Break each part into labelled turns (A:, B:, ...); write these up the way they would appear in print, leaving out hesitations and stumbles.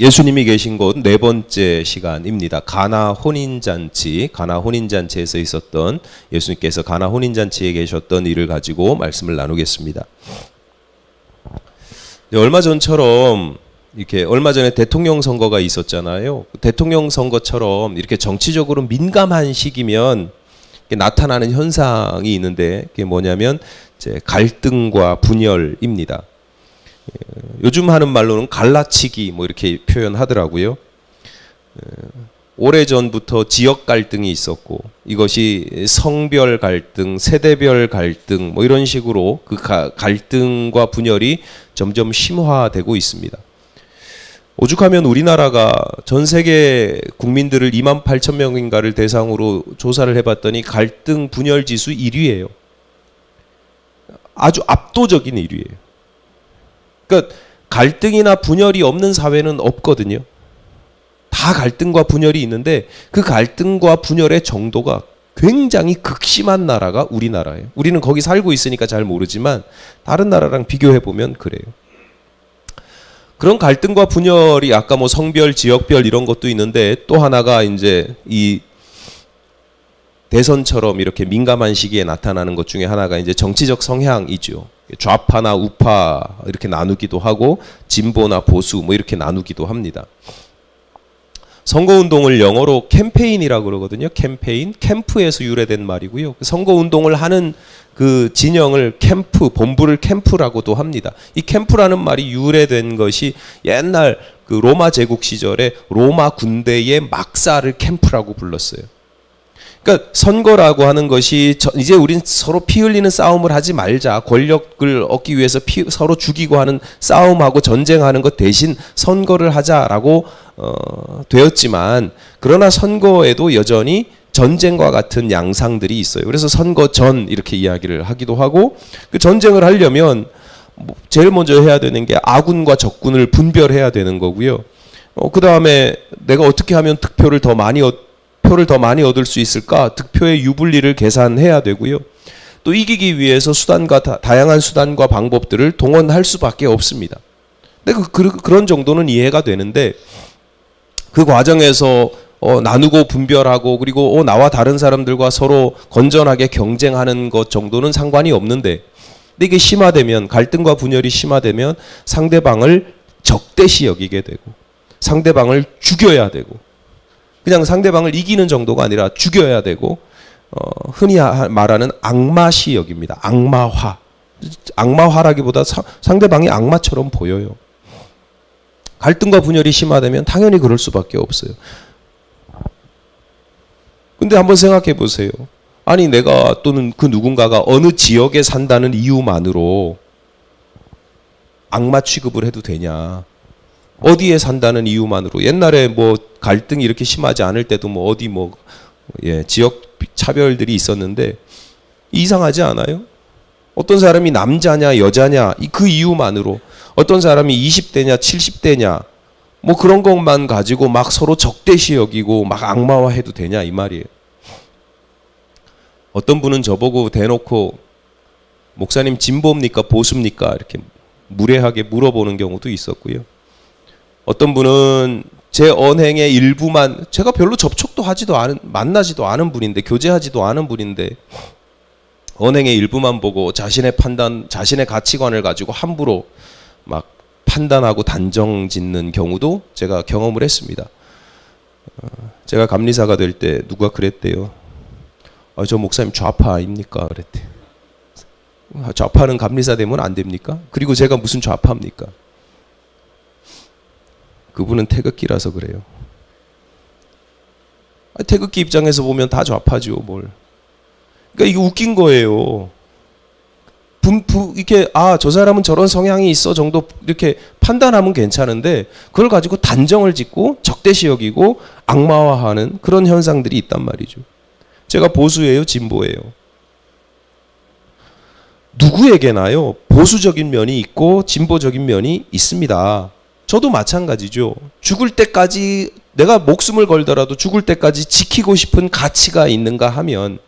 A: 예수님이 계신 곳 네 번째 시간입니다. 가나 혼인잔치, 가나 혼인잔치에서 있었던 예수님께서 가나 혼인잔치에 계셨던 일을 가지고 말씀을 나누겠습니다. 얼마 전처럼 이렇게 얼마 전에 대통령 선거가 있었잖아요. 대통령 선거처럼 이렇게 정치적으로 민감한 시기면 나타나는 현상이 있는데 그게 뭐냐면 이제 갈등과 분열입니다. 요즘 하는 말로는 갈라치기 뭐 이렇게 표현하더라고요. 오래전부터 지역 갈등이 있었고 이것이 성별 갈등, 세대별 갈등 뭐 이런 식으로 그 갈등과 분열이 점점 심화되고 있습니다. 오죽하면 우리나라가 전 세계 국민들을 28,000명인가를 대상으로 조사를 해봤더니 갈등 분열 지수 1위예요. 아주 압도적인 1위예요. 그러니까 갈등이나 분열이 없는 사회는 없거든요. 다 갈등과 분열이 있는데 그 갈등과 분열의 정도가 굉장히 극심한 나라가 우리나라예요. 우리는 거기 살고 있으니까 잘 모르지만 다른 나라랑 비교해 보면 그래요. 그런 갈등과 분열이 아까 뭐 성별, 지역별 이런 것도 있는데 또 하나가 이제 이 대선처럼 이렇게 민감한 시기에 나타나는 것 중에 하나가 이제 정치적 성향이죠. 좌파나 우파 이렇게 나누기도 하고 진보나 보수 뭐 이렇게 나누기도 합니다. 선거운동을 영어로 캠페인이라고 그러거든요. 캠페인, 캠프에서 유래된 말이고요. 선거운동을 하는 그 진영을 캠프, 본부를 캠프라고도 합니다. 이 캠프라는 말이 유래된 것이 옛날 그 로마 제국 시절에 로마 군대의 막사를 캠프라고 불렀어요. 그러니까 선거라고 하는 것이 이제 우린 서로 피 흘리는 싸움을 하지 말자. 권력을 얻기 위해서 서로 죽이고 하는 싸움하고 전쟁하는 것 대신 선거를 하자라고 되었지만 그러나 선거에도 여전히 전쟁과 같은 양상들이 있어요. 그래서 선거 전 이렇게 이야기를 하기도 하고 그 전쟁을 하려면 제일 먼저 해야 되는 게 아군과 적군을 분별해야 되는 거고요. 그 다음에 내가 어떻게 하면 표를 더 많이 얻을 수 있을까? 득표의 유불리를 계산해야 되고요. 또 이기기 위해서 다양한 수단과 방법들을 동원할 수밖에 없습니다. 근데 그런 정도는 이해가 되는데 그 과정에서 나누고 분별하고 그리고 나와 다른 사람들과 서로 건전하게 경쟁하는 것 정도는 상관이 없는데 근데 이게 심화되면 갈등과 분열이 심화되면 상대방을 적대시 여기게 되고 상대방을 죽여야 되고 그냥 상대방을 이기는 정도가 아니라 죽여야 되고 흔히 말하는 악마시 여깁니다. 악마화. 악마화라기보다 상대방이 악마처럼 보여요. 갈등과 분열이 심화되면 당연히 그럴 수밖에 없어요. 근데 한번 생각해 보세요. 아니 내가 또는 그 누군가가 어느 지역에 산다는 이유만으로 악마 취급을 해도 되냐. 어디에 산다는 이유만으로 옛날에 뭐 갈등이 이렇게 심하지 않을 때도 뭐 어디 지역 차별들이 있었는데 이상하지 않아요? 어떤 사람이 남자냐 여자냐 그 이유만으로 어떤 사람이 20대냐 70대냐 뭐 그런 것만 가지고 막 서로 적대시 여기고 막 악마화해도 되냐 이 말이에요. 어떤 분은 저보고 대놓고 목사님 진보입니까 보수입니까 이렇게 무례하게 물어보는 경우도 있었고요. 어떤 분은 제 언행의 일부만 제가 별로 접촉도 하지도 않은 만나지도 않은 분인데 교제하지도 않은 분인데 언행의 일부만 보고 자신의 판단, 자신의 가치관을 가지고 함부로 막 판단하고 단정 짓는 경우도 제가 경험을 했습니다. 제가 감리사가 될 때 누가 그랬대요. 저 목사님 좌파입니까? 그랬대요. 좌파는 감리사 되면 안 됩니까? 그리고 제가 무슨 좌파입니까? 그분은 태극기라서 그래요. 태극기 입장에서 보면 다 좌파죠, 뭘. 그러니까 이게 웃긴 거예요. 이렇게 저 사람은 저런 성향이 있어 정도 이렇게 판단하면 괜찮은데 그걸 가지고 단정을 짓고 적대시 여기고 악마화하는 그런 현상들이 있단 말이죠. 제가 보수예요, 진보예요? 누구에게나요 보수적인 면이 있고 진보적인 면이 있습니다. 저도 마찬가지죠. 죽을 때까지 내가 목숨을 걸더라도 죽을 때까지 지키고 싶은 가치가 있는가 하면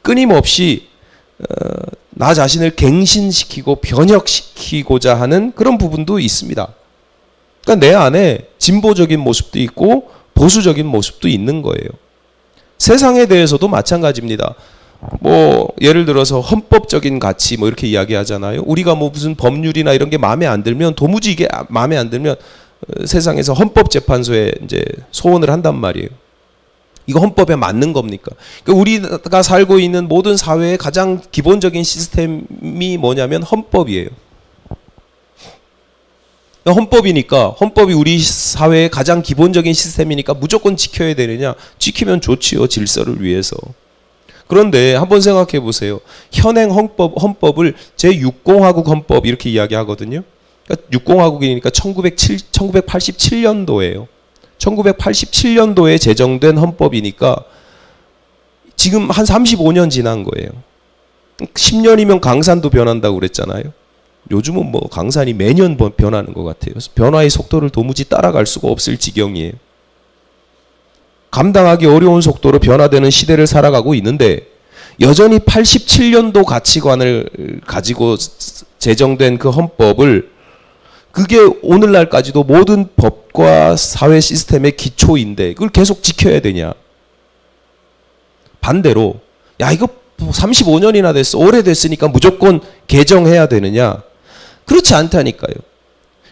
A: 끊임없이 나 자신을 갱신시키고 변혁시키고자 하는 그런 부분도 있습니다. 그러니까 내 안에 진보적인 모습도 있고 보수적인 모습도 있는 거예요. 세상에 대해서도 마찬가지입니다. 뭐 예를 들어서 헌법적인 가치 뭐 이렇게 이야기하잖아요. 우리가 뭐 무슨 법률이나 이런 게 마음에 안 들면, 도무지 이게 마음에 안 들면 세상에서 헌법재판소에 이제 소원을 한단 말이에요. 이거 헌법에 맞는 겁니까? 그러니까 우리가 살고 있는 모든 사회의 가장 기본적인 시스템이 뭐냐면 헌법이에요. 헌법이니까, 헌법이 우리 사회의 가장 기본적인 시스템이니까 무조건 지켜야 되느냐? 지키면 좋지요, 질서를 위해서. 그런데 한번 생각해 보세요. 현행 헌법을 제6공화국 헌법 이렇게 이야기하거든요. 그러니까 6공화국이니까 1987년도예요. 1987년도에 제정된 헌법이니까 지금 한 35년 지난 거예요. 10년이면 강산도 변한다고 그랬잖아요. 요즘은 뭐 강산이 매년 변하는 것 같아요. 그래서 변화의 속도를 도무지 따라갈 수가 없을 지경이에요. 감당하기 어려운 속도로 변화되는 시대를 살아가고 있는데 여전히 87년도 가치관을 가지고 제정된 그 헌법을, 그게 오늘날까지도 모든 법과 사회 시스템의 기초인데 그걸 계속 지켜야 되냐? 반대로 야 이거 35년이나 됐어, 오래됐으니까 무조건 개정해야 되느냐? 그렇지 않다니까요.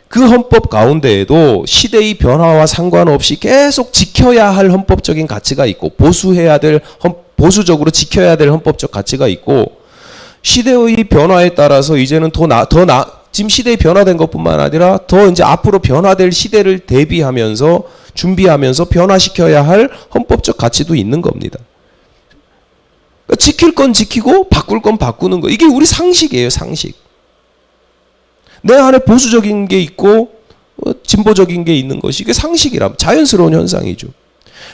A: 그 헌법 가운데에도 시대의 변화와 상관없이 계속 지켜야 할 헌법적인 가치가 있고, 보수적으로 지켜야 될 헌법적 가치가 있고, 시대의 변화에 따라서 이제는 지금 시대의 변화된 것뿐만 아니라 더 이제 앞으로 변화될 시대를 대비하면서 준비하면서 변화시켜야 할 헌법적 가치도 있는 겁니다. 그러니까 지킬 건 지키고 바꿀 건 바꾸는 거, 이게 우리 상식이에요, 상식. 내 안에 보수적인 게 있고 진보적인 게 있는 것이, 이게 상식이라 자연스러운 현상이죠.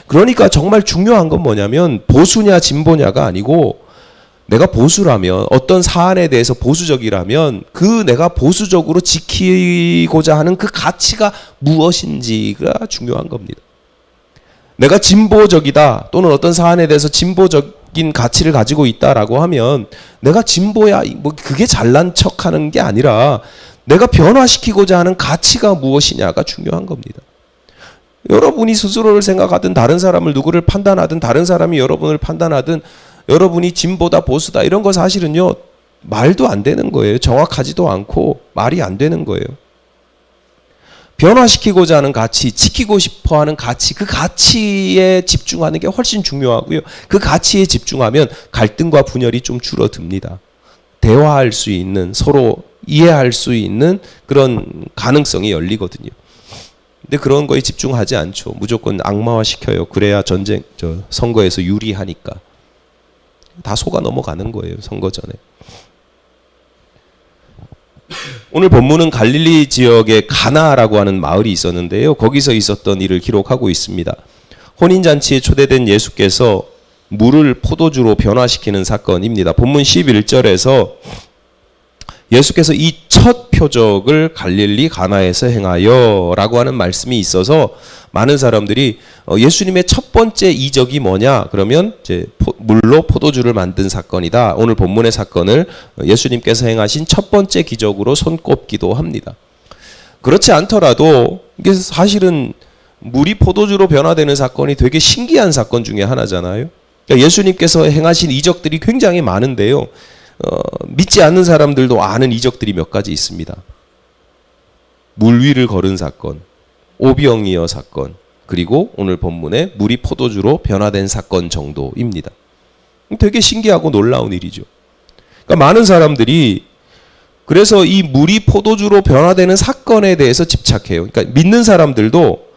A: 그러니까 정말 중요한 건 뭐냐면 보수냐 진보냐가 아니고, 내가 보수라면, 어떤 사안에 대해서 보수적이라면 그 내가 보수적으로 지키고자 하는 그 가치가 무엇인지가 중요한 겁니다. 내가 진보적이다 또는 어떤 사안에 대해서 진보적인 가치를 가지고 있다라고 하면 내가 진보야 뭐 그게 잘난 척하는 게 아니라 내가 변화시키고자 하는 가치가 무엇이냐가 중요한 겁니다. 여러분이 스스로를 생각하든 다른 사람을 누구를 판단하든 다른 사람이 여러분을 판단하든 여러분이 진보다 보수다 이런 거 사실은요 말도 안 되는 거예요. 정확하지도 않고 말이 안 되는 거예요. 변화시키고자 하는 가치, 지키고 싶어하는 가치, 그 가치에 집중하는 게 훨씬 중요하고요. 그 가치에 집중하면 갈등과 분열이 좀 줄어듭니다. 대화할 수 있는, 서로 이해할 수 있는 그런 가능성이 열리거든요. 근데 그런 거에 집중하지 않죠. 무조건 악마화시켜요. 그래야 선거에서 유리하니까. 다 속아 넘어가는 거예요, 선거 전에. 오늘 본문은 갈릴리 지역에 가나라고 하는 마을이 있었는데요. 거기서 있었던 일을 기록하고 있습니다. 혼인잔치에 초대된 예수께서 물을 포도주로 변화시키는 사건입니다. 본문 11절에서 예수께서 이 첫 표적을 갈릴리 가나에서 행하여 라고 하는 말씀이 있어서 많은 사람들이 예수님의 첫 번째 이적이 뭐냐? 그러면 이제 물로 포도주를 만든 사건이다. 오늘 본문의 사건을 예수님께서 행하신 첫 번째 기적으로 손꼽기도 합니다. 그렇지 않더라도 이게 사실은 물이 포도주로 변화되는 사건이 되게 신기한 사건 중에 하나잖아요. 그러니까 예수님께서 행하신 이적들이 굉장히 많은데요. 믿지 않는 사람들도 아는 이적들이 몇 가지 있습니다. 물 위를 걸은 사건, 오병이어 사건, 그리고 오늘 본문에 물이 포도주로 변화된 사건 정도입니다. 되게 신기하고 놀라운 일이죠. 그러니까 많은 사람들이 그래서 이 물이 포도주로 변화되는 사건에 대해서 집착해요. 그러니까 믿는 사람들도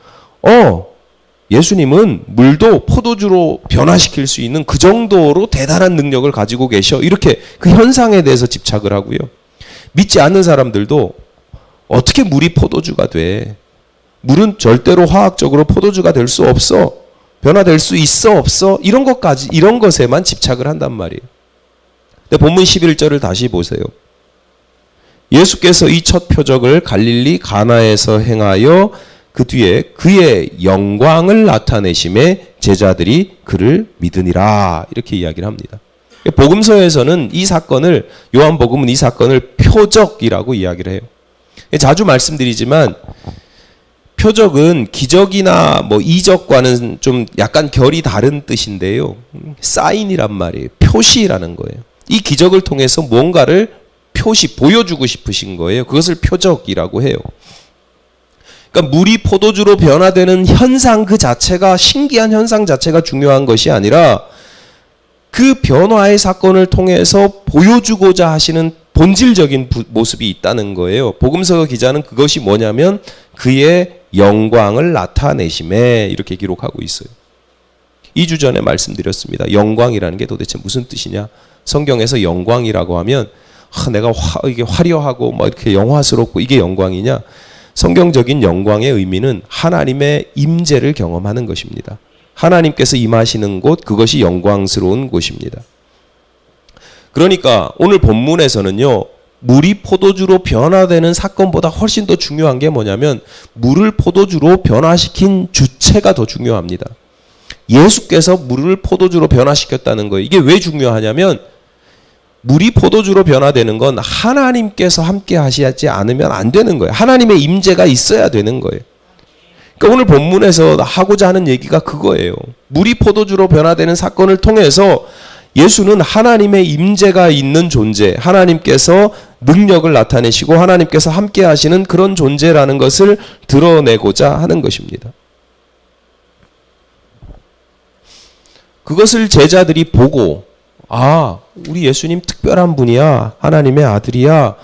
A: 예수님은 물도 포도주로 변화시킬 수 있는 그 정도로 대단한 능력을 가지고 계셔. 이렇게 그 현상에 대해서 집착을 하고요. 믿지 않는 사람들도 어떻게 물이 포도주가 돼? 물은 절대로 화학적으로 포도주가 될 수 없어. 변화될 수 있어 없어? 이런 것에만 집착을 한단 말이에요. 근데 본문 11절을 다시 보세요. 예수께서 이 첫 표적을 갈릴리 가나에서 행하여 그 뒤에 그의 영광을 나타내심에 제자들이 그를 믿으니라 이렇게 이야기를 합니다. 복음서에서는 이 사건을, 요한복음은 이 사건을 표적이라고 이야기를 해요. 자주 말씀드리지만 표적은 기적이나 뭐 이적과는 좀 약간 결이 다른 뜻인데요. 사인이란 말이에요. 표시라는 거예요. 이 기적을 통해서 뭔가를 보여주고 싶으신 거예요. 그것을 표적이라고 해요. 그러니까 물이 포도주로 변화되는 현상 그 자체가, 신기한 현상 자체가 중요한 것이 아니라 그 변화의 사건을 통해서 보여주고자 하시는 본질적인 모습이 있다는 거예요. 복음서 기자는 그것이 뭐냐면 그의 영광을 나타내심에 이렇게 기록하고 있어요. 2주 전에 말씀드렸습니다. 영광이라는 게 도대체 무슨 뜻이냐? 성경에서 영광이라고 하면 내가 이게 화려하고 뭐 이렇게 영화스럽고 이게 영광이냐? 성경적인 영광의 의미는 하나님의 임재를 경험하는 것입니다. 하나님께서 임하시는 곳, 그것이 영광스러운 곳입니다. 그러니까 오늘 본문에서는요, 물이 포도주로 변화되는 사건보다 훨씬 더 중요한 게 뭐냐면 물을 포도주로 변화시킨 주체가 더 중요합니다. 예수께서 물을 포도주로 변화시켰다는 거예요. 이게 왜 중요하냐면 물이 포도주로 변화되는 건 하나님께서 함께 하시지 않으면 안 되는 거예요. 하나님의 임재가 있어야 되는 거예요. 그러니까 오늘 본문에서 하고자 하는 얘기가 그거예요. 물이 포도주로 변화되는 사건을 통해서 예수는 하나님의 임재가 있는 존재, 하나님께서 능력을 나타내시고 하나님께서 함께 하시는 그런 존재라는 것을 드러내고자 하는 것입니다. 그것을 제자들이 보고 우리 예수님 특별한 분이야. 하나님의 아들이야.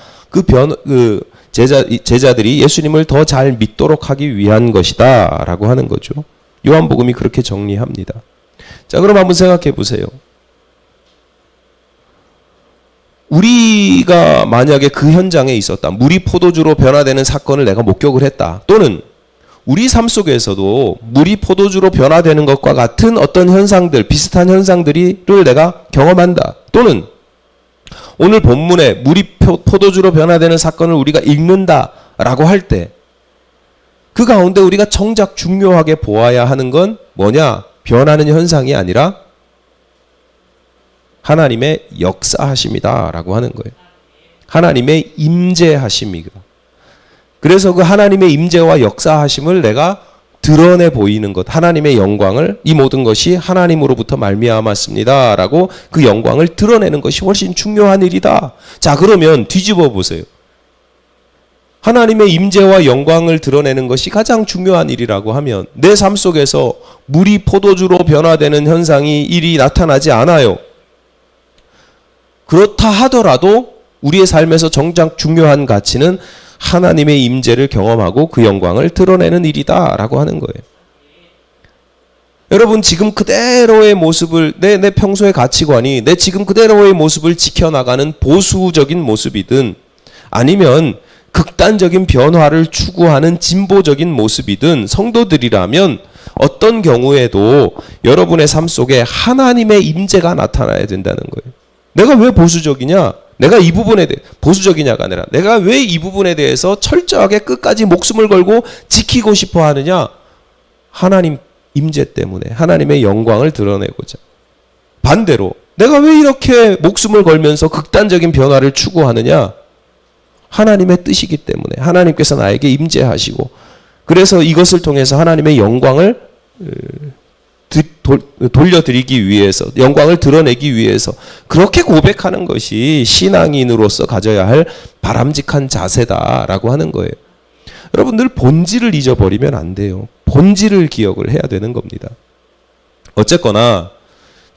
A: 제자들이 예수님을 더 잘 믿도록 하기 위한 것이다. 라고 하는 거죠. 요한복음이 그렇게 정리합니다. 자, 그럼 한번 생각해 보세요. 우리가 만약에 그 현장에 있었다. 물이 포도주로 변화되는 사건을 내가 목격을 했다. 또는 우리 삶 속에서도 물이 포도주로 변화되는 것과 같은 어떤 현상들, 비슷한 현상들을 내가 경험한다. 또는 오늘 본문에 물이 포도주로 변화되는 사건을 우리가 읽는다라고 할 때 그 가운데 우리가 정작 중요하게 보아야 하는 건 뭐냐? 변하는 현상이 아니라 하나님의 역사하심이다라고 하는 거예요. 하나님의 임재하심이다. 그래서 그 하나님의 임재와 역사하심을 내가 드러내 보이는 것, 하나님의 영광을, 이 모든 것이 하나님으로부터 말미암았습니다라고 그 영광을 드러내는 것이 훨씬 중요한 일이다. 자, 그러면 뒤집어 보세요. 하나님의 임재와 영광을 드러내는 것이 가장 중요한 일이라고 하면 내 삶 속에서 물이 포도주로 변화되는 현상이 일이 나타나지 않아요. 그렇다 하더라도 우리의 삶에서 정작 중요한 가치는 하나님의 임재를 경험하고 그 영광을 드러내는 일이다라고 하는 거예요. 여러분, 지금 그대로의 모습을 내 평소의 가치관이 내 지금 그대로의 모습을 지켜나가는 보수적인 모습이든 아니면 극단적인 변화를 추구하는 진보적인 모습이든 성도들이라면 어떤 경우에도 여러분의 삶 속에 하나님의 임재가 나타나야 된다는 거예요. 내가 왜 보수적이냐? 내가 이 부분에 대해 보수적이냐가 아니라 내가 왜 이 부분에 대해서 철저하게 끝까지 목숨을 걸고 지키고 싶어 하느냐? 하나님 임재 때문에 하나님의 영광을 드러내고자. 반대로 내가 왜 이렇게 목숨을 걸면서 극단적인 변화를 추구하느냐? 하나님의 뜻이기 때문에 하나님께서 나에게 임재하시고 그래서 이것을 통해서 하나님의 영광을 돌려드리기 위해서, 영광을 드러내기 위해서 그렇게 고백하는 것이 신앙인으로서 가져야 할 바람직한 자세다라고 하는 거예요. 여러분, 늘 본질을 잊어버리면 안 돼요. 본질을 기억을 해야 되는 겁니다. 어쨌거나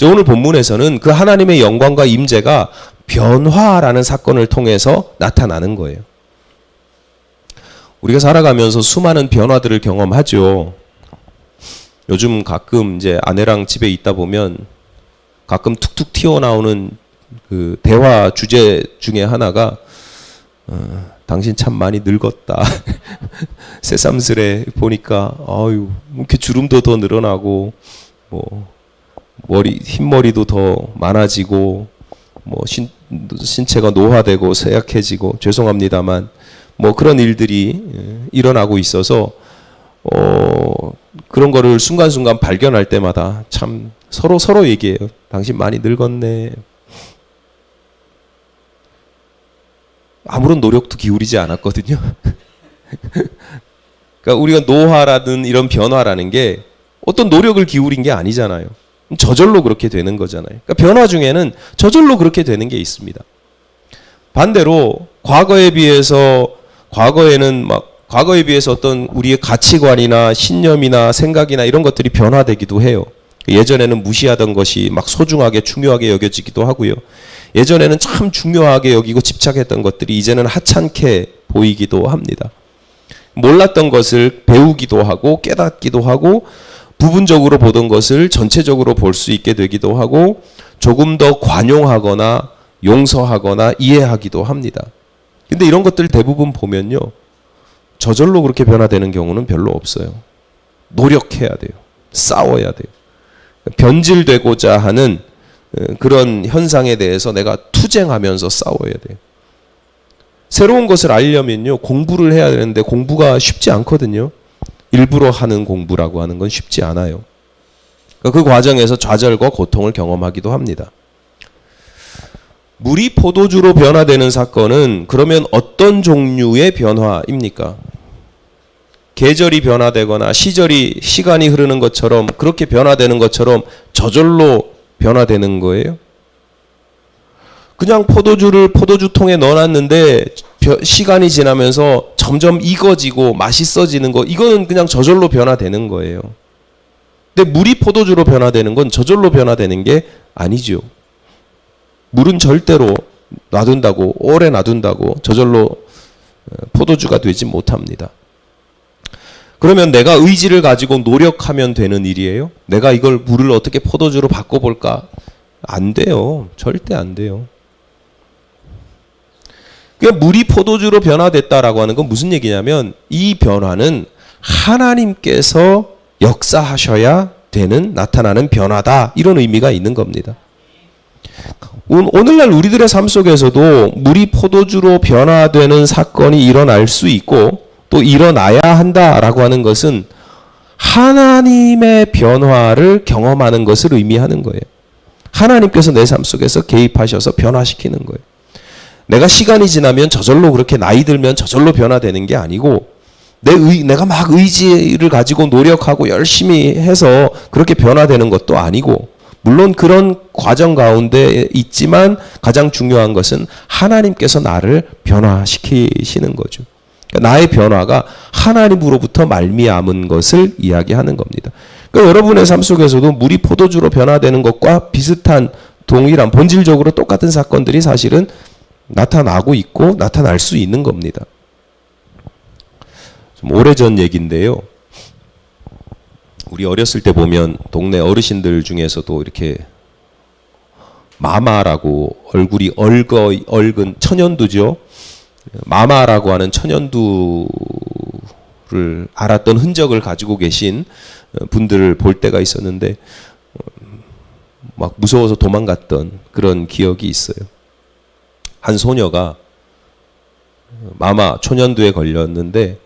A: 오늘 본문에서는 그 하나님의 영광과 임재가 변화라는 사건을 통해서 나타나는 거예요. 우리가 살아가면서 수많은 변화들을 경험하죠. 요즘 가끔 이제 아내랑 집에 있다 보면 가끔 툭툭 튀어나오는 그 대화 주제 중에 하나가 당신 참 많이 늙었다. 새삼스레 보니까 이렇게 주름도 더 늘어나고 뭐 흰머리도 더 많아지고 뭐 신체가 노화되고 쇠약해지고 죄송합니다만 뭐 그런 일들이 일어나고 있어서 그런 거를 순간순간 발견할 때마다 참 서로 얘기해요. 당신 많이 늙었네. 아무런 노력도 기울이지 않았거든요. 그러니까 우리가 노화라든 이런 변화라는 게 어떤 노력을 기울인 게 아니잖아요. 저절로 그렇게 되는 거잖아요. 그러니까 변화 중에는 저절로 그렇게 되는 게 있습니다. 반대로 과거에 비해서 어떤 우리의 가치관이나 신념이나 생각이나 이런 것들이 변화되기도 해요. 예전에는 무시하던 것이 막 소중하게 중요하게 여겨지기도 하고요. 예전에는 참 중요하게 여기고 집착했던 것들이 이제는 하찮게 보이기도 합니다. 몰랐던 것을 배우기도 하고 깨닫기도 하고 부분적으로 보던 것을 전체적으로 볼 수 있게 되기도 하고 조금 더 관용하거나 용서하거나 이해하기도 합니다. 근데 이런 것들 대부분 보면요. 저절로 그렇게 변화되는 경우는 별로 없어요. 노력해야 돼요. 싸워야 돼요. 변질되고자 하는 그런 현상에 대해서 내가 투쟁하면서 싸워야 돼요. 새로운 것을 알려면요. 공부를 해야 되는데 공부가 쉽지 않거든요. 일부러 하는 공부라고 하는 건 쉽지 않아요. 그 과정에서 좌절과 고통을 경험하기도 합니다. 물이 포도주로 변화되는 사건은 그러면 어떤 종류의 변화입니까? 계절이 변화되거나 시간이 흐르는 것처럼 그렇게 변화되는 것처럼 저절로 변화되는 거예요? 그냥 포도주통에 넣어놨는데 시간이 지나면서 점점 익어지고 맛있어지는 거, 이거는 그냥 저절로 변화되는 거예요. 근데 물이 포도주로 변화되는 건 저절로 변화되는 게 아니죠. 물은 절대로 오래 놔둔다고 저절로 포도주가 되지 못합니다. 그러면 내가 의지를 가지고 노력하면 되는 일이에요? 내가 이걸 물을 어떻게 포도주로 바꿔볼까? 안 돼요. 절대 안 돼요. 그러니까 물이 포도주로 변화됐다라고 하는 건 무슨 얘기냐면 이 변화는 하나님께서 역사하셔야 나타나는 변화다. 이런 의미가 있는 겁니다. 오늘날 우리들의 삶 속에서도 물이 포도주로 변화되는 사건이 일어날 수 있고 또 일어나야 한다라고 하는 것은 하나님의 변화를 경험하는 것을 의미하는 거예요. 하나님께서 내 삶 속에서 개입하셔서 변화시키는 거예요. 내가 시간이 지나면 저절로 그렇게 나이 들면 저절로 변화되는 게 아니고 내가 막 의지를 가지고 노력하고 열심히 해서 그렇게 변화되는 것도 아니고 물론 그런 과정 가운데 있지만 가장 중요한 것은 하나님께서 나를 변화시키시는 거죠. 그러니까 나의 변화가 하나님으로부터 말미암은 것을 이야기하는 겁니다. 그러니까 여러분의 삶 속에서도 물이 포도주로 변화되는 것과 비슷한 동일한 본질적으로 똑같은 사건들이 사실은 나타나고 있고 나타날 수 있는 겁니다. 좀 오래전 얘기인데요. 우리 어렸을 때 보면 동네 어르신들 중에서도 이렇게 마마라고 얼굴이 얼근 천연두죠. 마마라고 하는 천연두를 알았던 흔적을 가지고 계신 분들을 볼 때가 있었는데 막 무서워서 도망갔던 그런 기억이 있어요. 한 소녀가 마마 천연두에 걸렸는데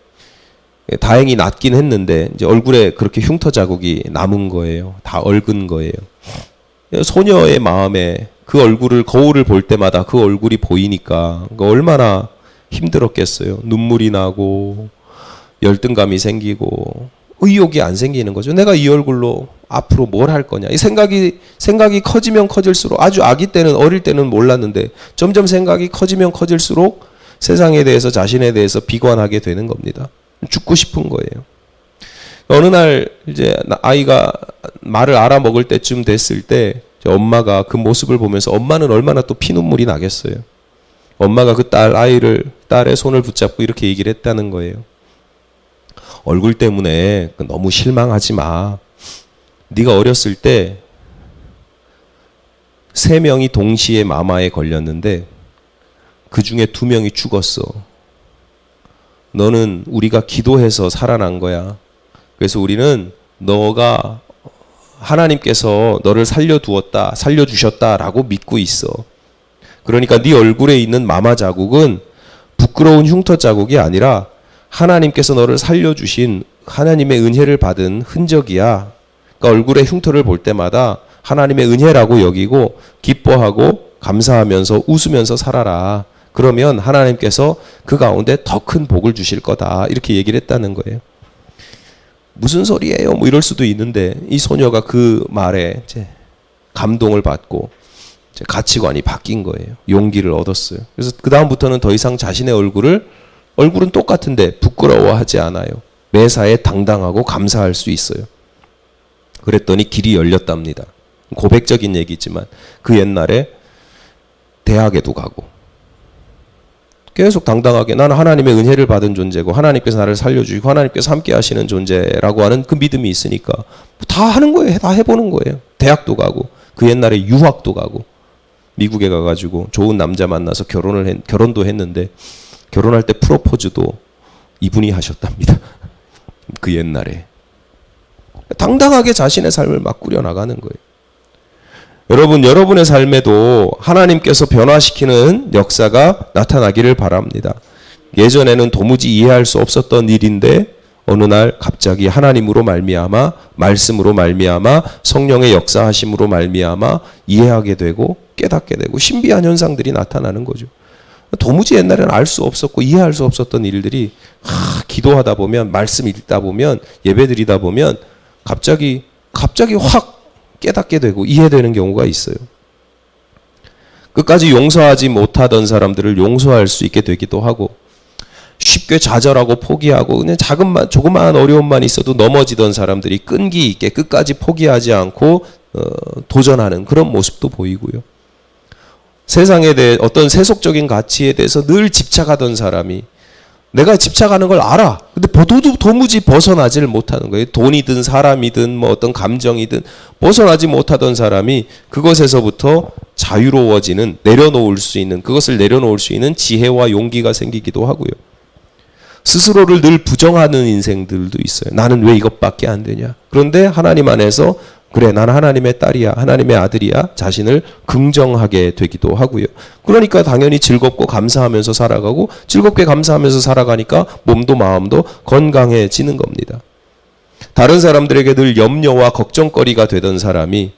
A: 다행히 낫긴 했는데 이제 얼굴에 그렇게 흉터 자국이 남은 거예요. 다 얼근 거예요. 소녀의 마음에 그 얼굴을 거울을 볼 때마다 그 얼굴이 보이니까 얼마나 힘들었겠어요. 눈물이 나고 열등감이 생기고 의욕이 안 생기는 거죠. 내가 이 얼굴로 앞으로 뭘 할 거냐. 이 생각이 커지면 커질수록 아주 아기 때는 어릴 때는 몰랐는데 점점 생각이 커지면 커질수록 세상에 대해서 자신에 대해서 비관하게 되는 겁니다. 죽고 싶은 거예요. 어느 날 이제 아이가 말을 알아먹을 때쯤 됐을 때 엄마가 그 모습을 보면서 엄마는 얼마나 또 피눈물이 나겠어요. 엄마가 그 딸의 손을 붙잡고 이렇게 얘기를 했다는 거예요. 얼굴 때문에 너무 실망하지 마. 네가 어렸을 때 3명이 동시에 마마에 걸렸는데 그 중에 2명이 죽었어. 너는 우리가 기도해서 살아난 거야. 그래서 우리는 너가 하나님께서 너를 살려주셨다라고 믿고 있어. 그러니까 네 얼굴에 있는 마마 자국은 부끄러운 흉터 자국이 아니라 하나님께서 너를 살려주신 하나님의 은혜를 받은 흔적이야. 그러니까 얼굴에 흉터를 볼 때마다 하나님의 은혜라고 여기고 기뻐하고 감사하면서 웃으면서 살아라. 그러면 하나님께서 그 가운데 더 큰 복을 주실 거다. 이렇게 얘기를 했다는 거예요. 무슨 소리예요? 뭐 이럴 수도 있는데 이 소녀가 그 말에 이제 감동을 받고 이제 가치관이 바뀐 거예요. 용기를 얻었어요. 그래서 그 다음부터는 더 이상 자신의 얼굴은 똑같은데 부끄러워하지 않아요. 매사에 당당하고 감사할 수 있어요. 그랬더니 길이 열렸답니다. 고백적인 얘기지만 그 옛날에 대학에도 가고 계속 당당하게 나는 하나님의 은혜를 받은 존재고 하나님께서 나를 살려주시고 하나님께서 함께 하시는 존재라고 하는 그 믿음이 있으니까 다 하는 거예요. 다 해보는 거예요. 대학도 가고 그 옛날에 유학도 가고 미국에 가가지고 좋은 남자 만나서 결혼도 했는데 결혼할 때 프로포즈도 이분이 하셨답니다. 그 옛날에 당당하게 자신의 삶을 막 꾸려나가는 거예요. 여러분, 여러분의 삶에도 하나님께서 변화시키는 역사가 나타나기를 바랍니다. 예전에는 도무지 이해할 수 없었던 일인데 어느 날 갑자기 하나님으로 말미암아 말씀으로 말미암아 성령의 역사하심으로 말미암아 이해하게 되고 깨닫게 되고 신비한 현상들이 나타나는 거죠. 도무지 옛날에는 알 수 없었고 이해할 수 없었던 일들이 기도하다 보면 말씀 읽다 보면 예배드리다 보면 갑자기 확 깨닫게 되고 이해되는 경우가 있어요. 끝까지 용서하지 못하던 사람들을 용서할 수 있게 되기도 하고 쉽게 좌절하고 포기하고 그냥 조그마한 어려움만 있어도 넘어지던 사람들이 끈기 있게 끝까지 포기하지 않고 도전하는 그런 모습도 보이고요. 세상에 대해 어떤 세속적인 가치에 대해서 늘 집착하던 사람이 내가 집착하는 걸 알아. 근데 도무지 벗어나지를 못하는 거예요. 돈이든 사람이든 뭐 어떤 감정이든 벗어나지 못하던 사람이 그것에서부터 자유로워지는 그것을 내려놓을 수 있는 지혜와 용기가 생기기도 하고요. 스스로를 늘 부정하는 인생들도 있어요. 나는 왜 이것밖에 안 되냐. 그런데 하나님 안에서 그래 나는 하나님의 딸이야 하나님의 아들이야 자신을 긍정하게 되기도 하고요. 그러니까 당연히 즐겁고 감사하면서 살아가고 즐겁게 감사하면서 살아가니까 몸도 마음도 건강해지는 겁니다. 다른 사람들에게 늘 염려와 걱정거리가 되던 사람이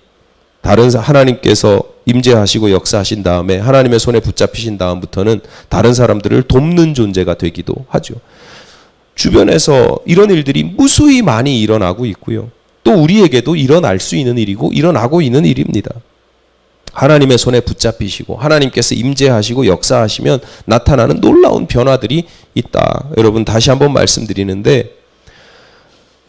A: 하나님께서 임재하시고 역사하신 다음에 하나님의 손에 붙잡히신 다음부터는 다른 사람들을 돕는 존재가 되기도 하죠. 주변에서 이런 일들이 무수히 많이 일어나고 있고요. 또 우리에게도 일어날 수 있는 일이고 일어나고 있는 일입니다. 하나님의 손에 붙잡히시고 하나님께서 임재하시고 역사하시면 나타나는 놀라운 변화들이 있다. 여러분 다시 한번 말씀드리는데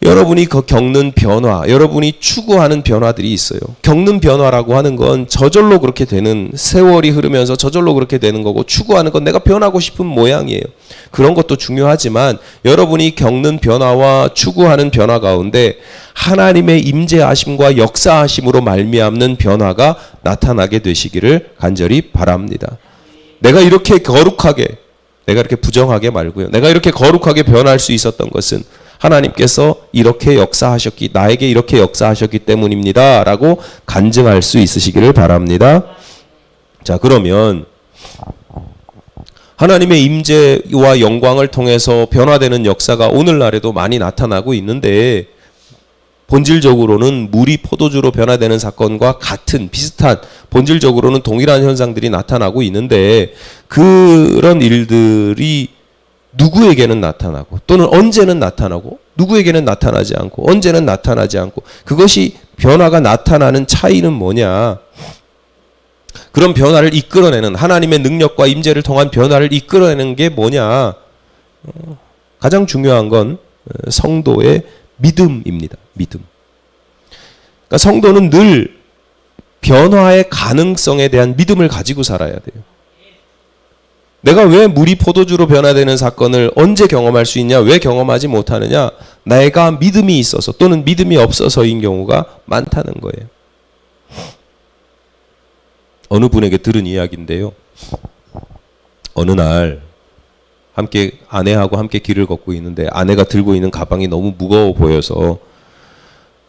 A: 여러분이 겪는 변화, 여러분이 추구하는 변화들이 있어요. 겪는 변화라고 하는 건 저절로 그렇게 되는 세월이 흐르면서 저절로 그렇게 되는 거고 추구하는 건 내가 변하고 싶은 모양이에요. 그런 것도 중요하지만 여러분이 겪는 변화와 추구하는 변화 가운데 하나님의 임재하심과 역사하심으로 말미암는 변화가 나타나게 되시기를 간절히 바랍니다. 내가 이렇게 부정하게 말고요. 내가 이렇게 거룩하게 변할 수 있었던 것은 하나님께서 나에게 이렇게 역사하셨기 때문입니다. 라고 간증할 수 있으시기를 바랍니다. 자, 그러면 하나님의 임재와 영광을 통해서 변화되는 역사가 오늘날에도 많이 나타나고 있는데 본질적으로는 물이 포도주로 변화되는 사건과 비슷한 본질적으로는 동일한 현상들이 나타나고 있는데 그런 일들이 누구에게는 나타나고 또는 언제는 나타나고 누구에게는 나타나지 않고 언제는 나타나지 않고 그것이 변화가 나타나는 차이는 뭐냐. 그런 변화를 이끌어내는 하나님의 능력과 임재를 통한 변화를 이끌어내는 게 뭐냐. 가장 중요한 건 성도의 믿음입니다. 믿음. 그러니까 성도는 늘 변화의 가능성에 대한 믿음을 가지고 살아야 돼요. 내가 왜 물이 포도주로 변화되는 사건을 언제 경험할 수 있냐? 왜 경험하지 못하느냐? 내가 믿음이 있어서 또는 믿음이 없어서인 경우가 많다는 거예요. 어느 분에게 들은 이야기인데요. 어느 날 아내하고 함께 길을 걷고 있는데 아내가 들고 있는 가방이 너무 무거워 보여서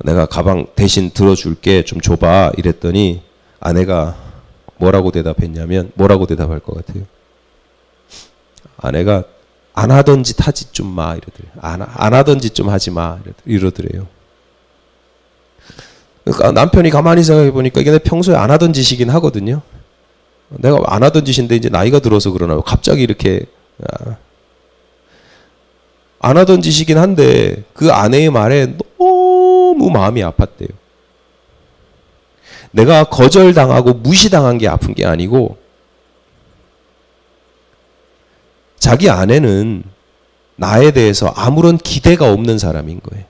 A: 내가 가방 대신 들어줄게 좀 줘봐 이랬더니 아내가 뭐라고 대답할 것 같아요? 아내가 안 하던 짓 하지 좀 마 이러더래요. 안 하던 짓 좀 하지 마 이러더래요. 그러니까 남편이 가만히 생각해 보니까 이게 평소에 안 하던 짓이긴 하거든요. 내가 안 하던 짓인데 이제 나이가 들어서 그러나 갑자기 이렇게 안 하던 짓이긴 한데 그 아내의 말에 너무 마음이 아팠대요. 내가 거절당하고 무시당한 게 아픈 게 아니고 자기 아내는 나에 대해서 아무런 기대가 없는 사람인 거예요.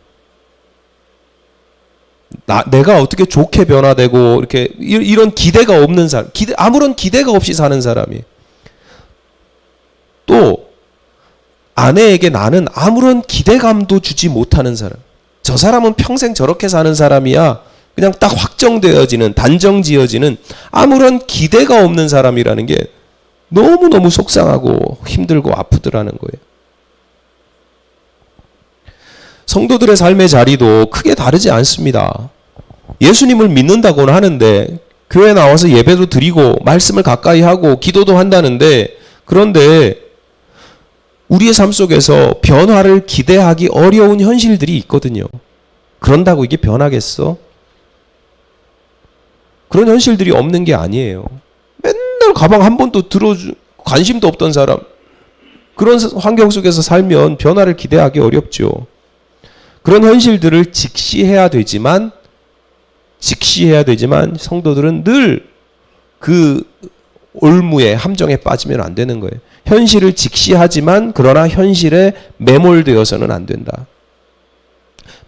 A: 내가 어떻게 좋게 변화되고 이렇게 이런 기대가 없는 사람, 아무런 기대가 없이 사는 사람이에요. 또 아내에게 나는 아무런 기대감도 주지 못하는 사람. 저 사람은 평생 저렇게 사는 사람이야. 그냥 딱 확정되어지는, 단정지어지는 아무런 기대가 없는 사람이라는 게 너무너무 속상하고 힘들고 아프더라는 거예요. 성도들의 삶의 자리도 크게 다르지 않습니다. 예수님을 믿는다고는 하는데 교회 나와서 예배도 드리고 말씀을 가까이 하고 기도도 한다는데, 그런데 우리의 삶 속에서 변화를 기대하기 어려운 현실들이 있거든요. 그런다고 이게 변하겠어? 그런 현실들이 없는 게 아니에요. 맨날 가방 한 번도 관심도 없던 사람, 그런 환경 속에서 살면 변화를 기대하기 어렵죠. 그런 현실들을 직시해야 되지만 성도들은 늘 그 올무에 함정에 빠지면 안 되는 거예요. 현실을 직시하지만 그러나 현실에 매몰되어서는 안 된다.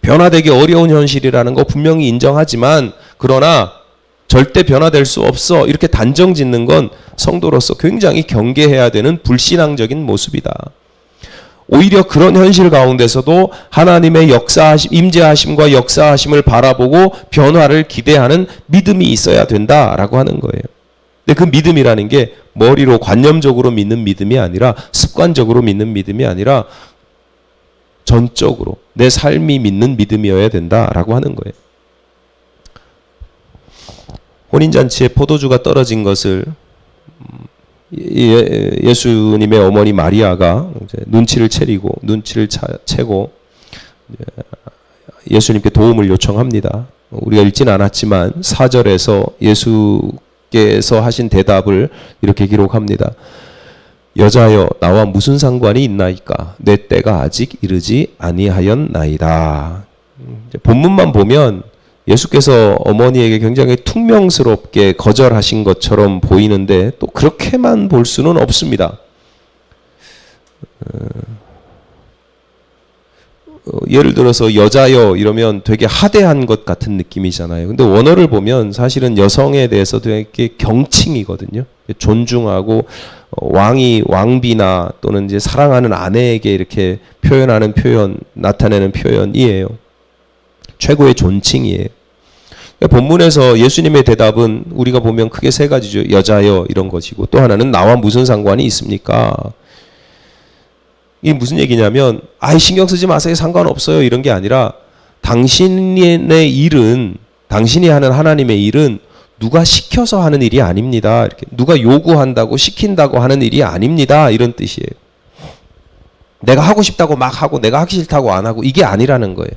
A: 변화되기 어려운 현실이라는 거 분명히 인정하지만 그러나 절대 변화될 수 없어 이렇게 단정 짓는 건 성도로서 굉장히 경계해야 되는 불신앙적인 모습이다. 오히려 그런 현실 가운데서도 하나님의 임재하심과 역사하심을 바라보고 변화를 기대하는 믿음이 있어야 된다라고 하는 거예요. 근데 그 믿음이라는 게 머리로 관념적으로 믿는 믿음이 아니라, 습관적으로 믿는 믿음이 아니라 전적으로 내 삶이 믿는 믿음이어야 된다라고 하는 거예요. 혼인잔치에 포도주가 떨어진 것을 예수님의 어머니 마리아가 이제 눈치를 채고 예수님께 도움을 요청합니다. 우리가 읽진 않았지만 4절에서 예수께서 하신 대답을 이렇게 기록합니다. 여자여, 나와 무슨 상관이 있나이까? 내 때가 아직 이르지 아니하였나이다. 본문만 보면 예수께서 어머니에게 굉장히 퉁명스럽게 거절하신 것처럼 보이는데 또 그렇게만 볼 수는 없습니다. 예를 들어서 여자여 이러면 되게 하대한 것 같은 느낌이잖아요. 근데 원어를 보면 사실은 여성에 대해서 되게 경칭이거든요. 존중하고 왕비나 또는 이제 사랑하는 아내에게 이렇게 나타내는 표현이에요. 최고의 존칭이에요. 본문에서 예수님의 대답은 우리가 보면 크게 세 가지죠. 여자여 이런 것이고, 또 하나는 나와 무슨 상관이 있습니까? 이게 무슨 얘기냐면 신경 쓰지 마세요, 상관없어요 이런 게 아니라 당신이 하는 하나님의 일은 누가 시켜서 하는 일이 아닙니다. 이렇게 누가 요구한다고 시킨다고 하는 일이 아닙니다. 이런 뜻이에요. 내가 하고 싶다고 막 하고 내가 하기 싫다고 안 하고 이게 아니라는 거예요.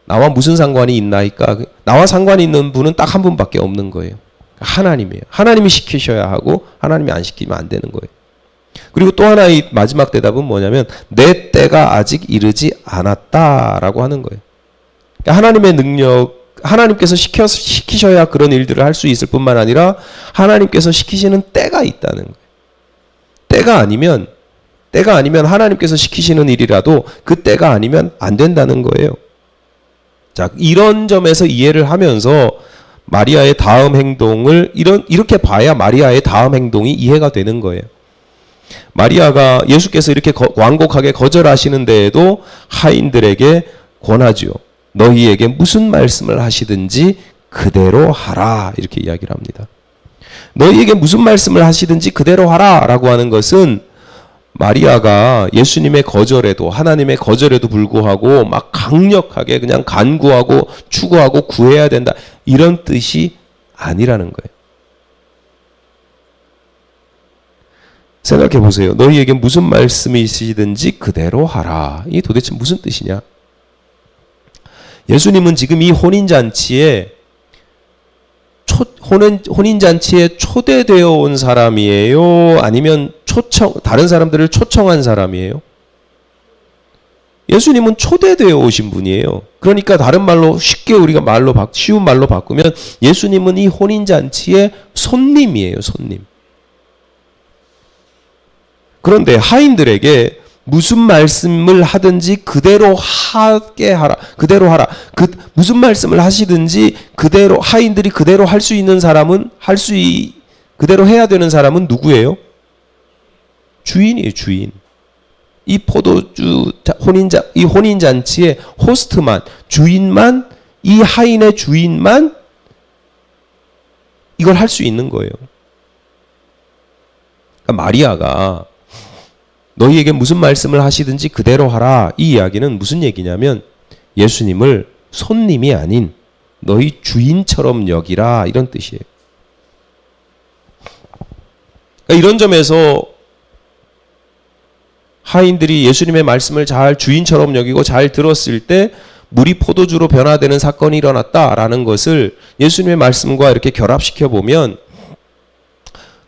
A: 나와 무슨 상관이 있나이까? 나와 상관이 있는 분은 딱 한 분밖에 없는 거예요. 하나님이에요. 하나님이 시키셔야 하고 하나님이 안 시키면 안 되는 거예요. 그리고 또 하나의 마지막 대답은 뭐냐면 내 때가 아직 이르지 않았다라고 하는 거예요. 그러니까 하나님의 능력, 하나님께서 시키셔야 그런 일들을 할 수 있을 뿐만 아니라 하나님께서 시키시는 때가 있다는 거예요. 때가 아니면 하나님께서 시키시는 일이라도 그 때가 아니면 안 된다는 거예요. 자, 이런 점에서 이해를 하면서 마리아의 다음 행동을 이렇게 봐야 마리아의 다음 행동이 이해가 되는 거예요. 마리아가 예수께서 이렇게 완곡하게 거절하시는 데에도 하인들에게 권하지요. 너희에게 무슨 말씀을 하시든지 그대로 하라. 이렇게 이야기를 합니다. 너희에게 무슨 말씀을 하시든지 그대로 하라 라고 하는 것은 마리아가 예수님의 거절에도, 하나님의 거절에도 불구하고 막 강력하게 그냥 간구하고 추구하고 구해야 된다 이런 뜻이 아니라는 거예요. 생각해 보세요. 너희에게 무슨 말씀이시든지 그대로 하라. 이게 도대체 무슨 뜻이냐? 예수님은 지금 이 혼인잔치에 초대되어 온 사람이에요? 아니면 다른 사람들을 초청한 사람이에요? 예수님은 초대되어 오신 분이에요. 그러니까 다른 말로 쉽게 우리가 쉬운 말로 바꾸면 예수님은 이 혼인잔치의 손님이에요. 손님. 그런데 하인들에게 무슨 말씀을 하든지 그대로 하게 하라. 그대로 하라. 무슨 말씀을 하시든지 그대로 하인들이 그대로 할 수 있는 사람은 그대로 해야 되는 사람은 누구예요? 주인이에요. 주인. 이 이 혼인잔치의 호스트만, 주인만, 이 하인의 주인만 이걸 할 수 있는 거예요. 그러니까 마리아가 너희에게 무슨 말씀을 하시든지 그대로 하라. 이 이야기는 무슨 얘기냐면 예수님을 손님이 아닌 너희 주인처럼 여기라 이런 뜻이에요. 그러니까 이런 점에서 하인들이 예수님의 말씀을 잘 주인처럼 여기고 잘 들었을 때 물이 포도주로 변화되는 사건이 일어났다라는 것을 예수님의 말씀과 이렇게 결합시켜 보면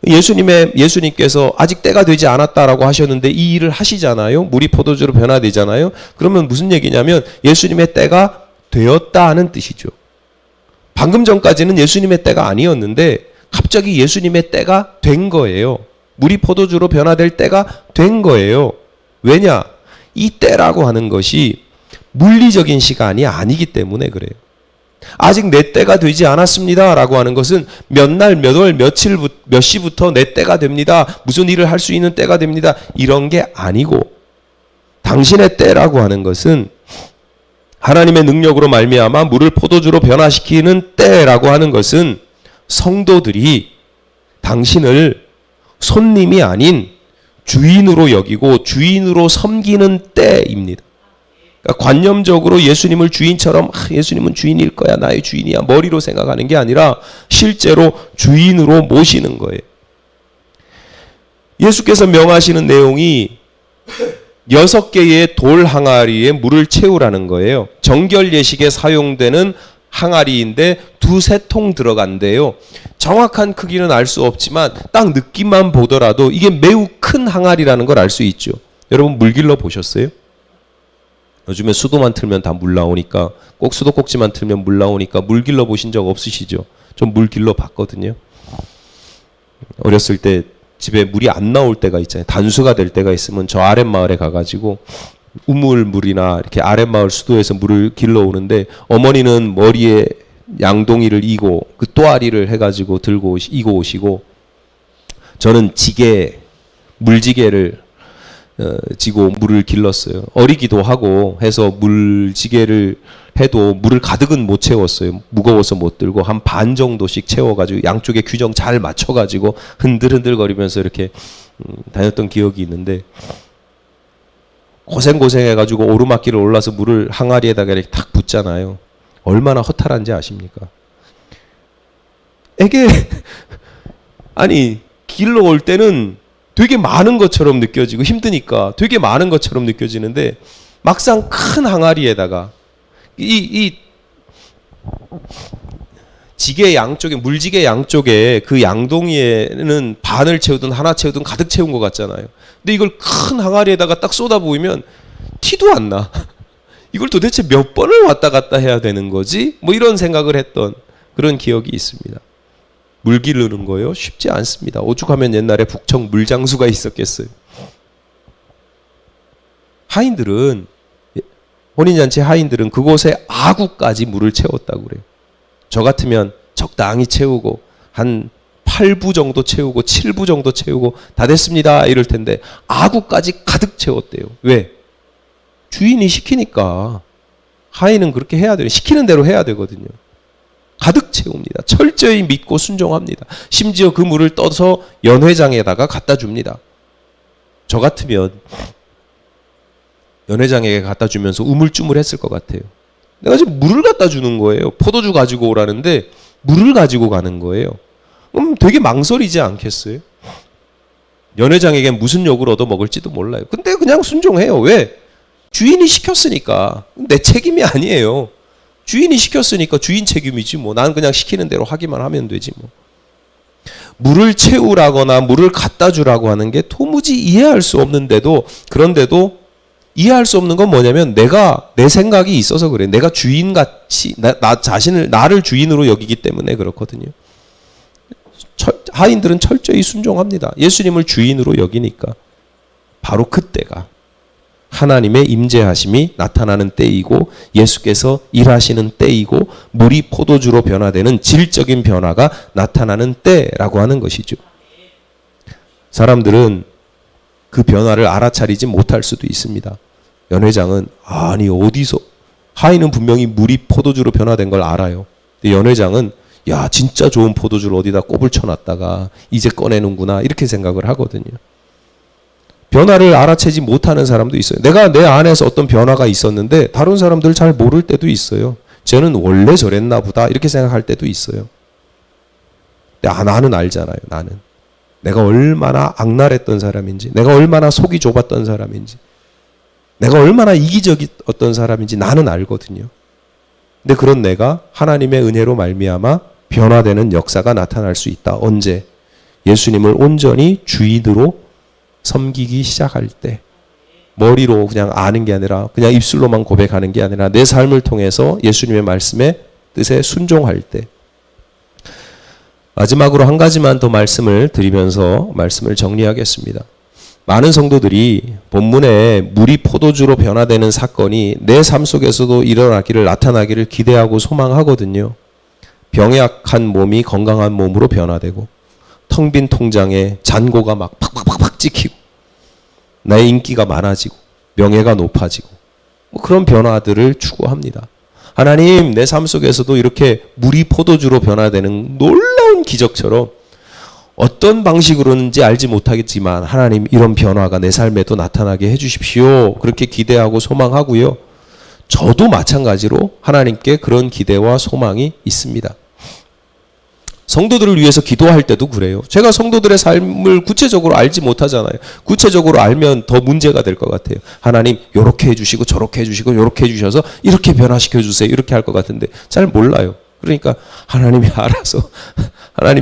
A: 예수님께서 아직 때가 되지 않았다라고 하셨는데 이 일을 하시잖아요. 물이 포도주로 변화되잖아요. 그러면 무슨 얘기냐면 예수님의 때가 되었다는 뜻이죠. 방금 전까지는 예수님의 때가 아니었는데 갑자기 예수님의 때가 된 거예요. 물이 포도주로 변화될 때가 된 거예요. 왜냐? 이 때라고 하는 것이 물리적인 시간이 아니기 때문에 그래요. 아직 내 때가 되지 않았습니다 라고 하는 것은 몇 날, 몇 월, 며칠, 몇 시부터 내 때가 됩니다. 무슨 일을 할 수 있는 때가 됩니다. 이런 게 아니고 당신의 때라고 하는 것은 하나님의 능력으로 말미암아 물을 포도주로 변화시키는 때라고 하는 것은 성도들이 당신을 손님이 아닌 주인으로 여기고 주인으로 섬기는 때입니다. 그러니까 관념적으로 예수님을 주인처럼 예수님은 주인일 거야, 나의 주인이야 머리로 생각하는 게 아니라 실제로 주인으로 모시는 거예요. 예수께서 명하시는 내용이 6개의 돌 항아리에 물을 채우라는 거예요. 정결 예식에 사용되는 항아리인데 2-3통 들어간대요. 정확한 크기는 알 수 없지만 딱 느낌만 보더라도 이게 매우 큰 항아리라는 걸 알 수 있죠. 여러분 물 길러 보셨어요? 요즘에 수도만 틀면 다 물 나오니까 꼭 수도꼭지만 틀면 물 나오니까 물 길러 보신 적 없으시죠? 좀 물 길러 봤거든요. 어렸을 때 집에 물이 안 나올 때가 있잖아요. 단수가 될 때가 있으면 저 아랫마을에 가가지고 우물물이나 이렇게 아랫마을 수도에서 물을 길러 오는데 어머니는 머리에 양동이를 이고 그 또아리를 해가지고 이고 오시고 저는 물지개를 지고 물을 길렀어요. 어리기도 하고 해서 물지개를 해도 물을 가득은 못 채웠어요. 무거워서 못 들고 한 반 정도씩 채워가지고 양쪽에 규정 잘 맞춰가지고 흔들흔들거리면서 이렇게 다녔던 기억이 있는데 고생해가지고 오르막길을 올라서 물을 항아리에다가 이렇게 탁 붓잖아요. 얼마나 허탈한지 아십니까? 이게 아니 길러 올 때는 되게 많은 것처럼 느껴지고 힘드니까 되게 많은 것처럼 느껴지는데 막상 큰 항아리에다가 이 지게 양쪽에 물지개 양쪽에 그 양동이에는 반을 채우든 하나 채우든 가득 채운 것 같잖아요. 근데 이걸 큰 항아리에다가 딱 쏟아 부으면 티도 안 나. 이걸 도대체 몇 번을 왔다 갔다 해야 되는 거지? 뭐 이런 생각을 했던 그런 기억이 있습니다. 물 기르는 거요? 쉽지 않습니다. 오죽하면 옛날에 북청 물장수가 있었겠어요. 하인들은 혼인잔치 하인들은 그곳에 아구까지 물을 채웠다고 그래요. 저 같으면 적당히 채우고 한 8부 정도 채우고 7부 정도 채우고 다 됐습니다 이럴 텐데 아구까지 가득 채웠대요. 왜? 주인이 시키니까. 하인은 그렇게 해야 돼요. 시키는 대로 해야 되거든요. 가득 채웁니다. 철저히 믿고 순종합니다. 심지어 그 물을 떠서 연회장에다가 갖다 줍니다. 저 같으면 연회장에게 갖다 주면서 우물쭈물했을 것 같아요. 내가 지금 물을 갖다 주는 거예요. 포도주 가지고 오라는데 물을 가지고 가는 거예요. 그럼 되게 망설이지 않겠어요? 연회장에게 무슨 욕을 얻어먹을지도 몰라요. 근데 그냥 순종해요. 왜? 주인이 시켰으니까. 내 책임이 아니에요. 주인이 시켰으니까 주인 책임이지 뭐. 나는 그냥 시키는 대로 하기만 하면 되지 뭐. 물을 채우라거나 물을 갖다 주라고 하는 게 도무지 이해할 수 없는데도 그런데도 이해할 수 없는 건 뭐냐면 내가 내 생각이 있어서 그래. 내가 주인같이 나 자신을 나를 주인으로 여기기 때문에 그렇거든요. 하인들은 철저히 순종합니다. 예수님을 주인으로 여기니까. 바로 그때가 하나님의 임재하심이 나타나는 때이고 예수께서 일하시는 때이고 물이 포도주로 변화되는 질적인 변화가 나타나는 때라고 하는 것이죠. 사람들은 그 변화를 알아차리지 못할 수도 있습니다. 연회장은 아니 어디서 하인은 분명히 물이 포도주로 변화된 걸 알아요. 근데 연회장은 야 진짜 좋은 포도주를 어디다 꼽을 쳐놨다가 이제 꺼내는구나 이렇게 생각을 하거든요. 변화를 알아채지 못하는 사람도 있어요. 내가 내 안에서 어떤 변화가 있었는데 다른 사람들 잘 모를 때도 있어요. 쟤는 원래 저랬나 보다 이렇게 생각할 때도 있어요. 근데 나는 알잖아요. 나는 내가 얼마나 악랄했던 사람인지, 내가 얼마나 속이 좁았던 사람인지, 내가 얼마나 이기적이었던 사람인지 나는 알거든요. 근데 그런 내가 하나님의 은혜로 말미암아 변화되는 역사가 나타날 수 있다. 언제? 예수님을 온전히 주인으로 섬기기 시작할 때. 머리로 그냥 아는 게 아니라 그냥 입술로만 고백하는 게 아니라 내 삶을 통해서 예수님의 말씀의 뜻에 순종할 때. 마지막으로 한 가지만 더 말씀을 드리면서 말씀을 정리하겠습니다. 많은 성도들이 본문에 물이 포도주로 변화되는 사건이 내 삶 속에서도 일어나기를 나타나기를 기대하고 소망하거든요. 병약한 몸이 건강한 몸으로 변화되고 텅 빈 통장에 잔고가 막 팍팍팍팍 찍히고 나의 인기가 많아지고 명예가 높아지고 뭐 그런 변화들을 추구합니다. 하나님 내 삶 속에서도 이렇게 물이 포도주로 변화되는 놀라운 기적처럼 어떤 방식으로는지 알지 못하겠지만 하나님 이런 변화가 내 삶에도 나타나게 해주십시오. 그렇게 기대하고 소망하고요. 저도 마찬가지로 하나님께 그런 기대와 소망이 있습니다. 성도들을 위해서 기도할 때도 그래요. 제가 성도들의 삶을 구체적으로 알지 못하잖아요. 구체적으로 알면 더 문제가 될 것 같아요. 하나님 요렇게 해주시고 저렇게 해주시고 요렇게 해주셔서 이렇게 변화시켜 주세요. 이렇게 할 것 같은데 잘 몰라요. 그러니까 하나님이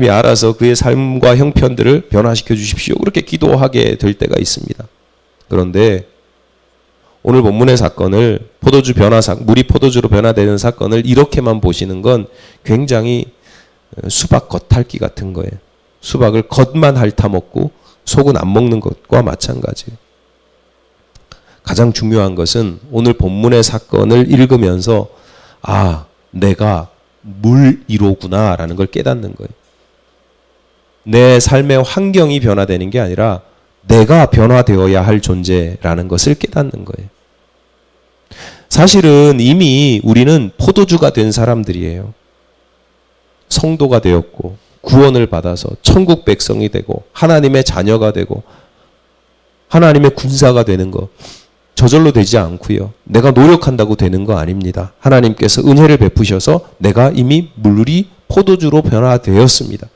A: 알아서 그의 삶과 형편들을 변화시켜 주십시오. 그렇게 기도하게 될 때가 있습니다. 그런데 오늘 본문의 사건을 물이 포도주로 변화되는 사건을 이렇게만 보시는 건 굉장히 수박 겉핥기 같은 거예요. 수박을 겉만 핥아먹고 속은 안 먹는 것과 마찬가지예요. 가장 중요한 것은 오늘 본문의 사건을 읽으면서 아, 내가 물이로구나 라는 걸 깨닫는 거예요. 내 삶의 환경이 변화되는 게 아니라 내가 변화되어야 할 존재라는 것을 깨닫는 거예요. 사실은 이미 우리는 포도주가 된 사람들이에요. 성도가 되었고 구원을 받아서 천국 백성이 되고 하나님의 자녀가 되고 하나님의 군사가 되는 거 저절로 되지 않고요. 내가 노력한다고 되는 거 아닙니다. 하나님께서 은혜를 베푸셔서 내가 이미 물이 포도주로 변화되었습니다.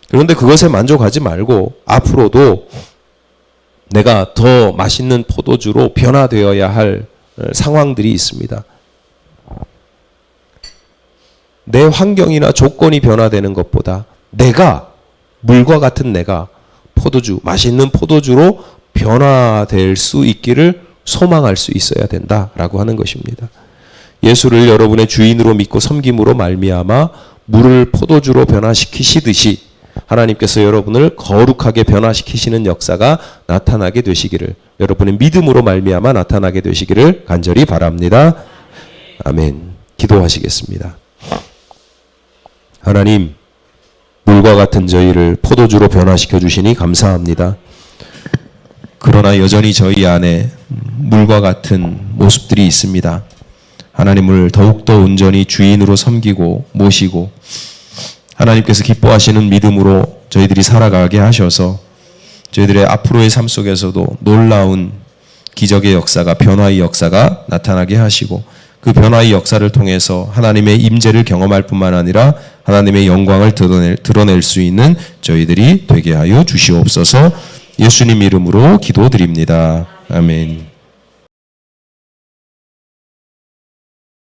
A: 그런데 그것에 만족하지 말고 앞으로도 내가 더 맛있는 포도주로 변화되어야 할 상황들이 있습니다. 내 환경이나 조건이 변화되는 것보다 내가 물과 같은 내가 포도주, 맛있는 포도주로 변화될 수 있기를 소망할 수 있어야 된다라고 하는 것입니다. 예수를 여러분의 주인으로 믿고 섬김으로 말미암아 물을 포도주로 변화시키시듯이 하나님께서 여러분을 거룩하게 변화시키시는 역사가 나타나게 되시기를 여러분의 믿음으로 말미암아 나타나게 되시기를 간절히 바랍니다. 아멘. 기도하시겠습니다. 하나님, 물과 같은 저희를 포도주로 변화시켜 주시니 감사합니다. 그러나 여전히 저희 안에 물과 같은 모습들이 있습니다. 하나님을 더욱더 온전히 주인으로 섬기고 모시고 하나님께서 기뻐하시는 믿음으로 저희들이 살아가게 하셔서 저희들의 앞으로의 삶 속에서도 놀라운 기적의 역사가 변화의 역사가 나타나게 하시고 그 변화의 역사를 통해서 하나님의 임재를 경험할 뿐만 아니라 하나님의 영광을 드러낼 수 있는 저희들이 되게 하여 주시옵소서. 예수님 이름으로 기도드립니다. 아멘.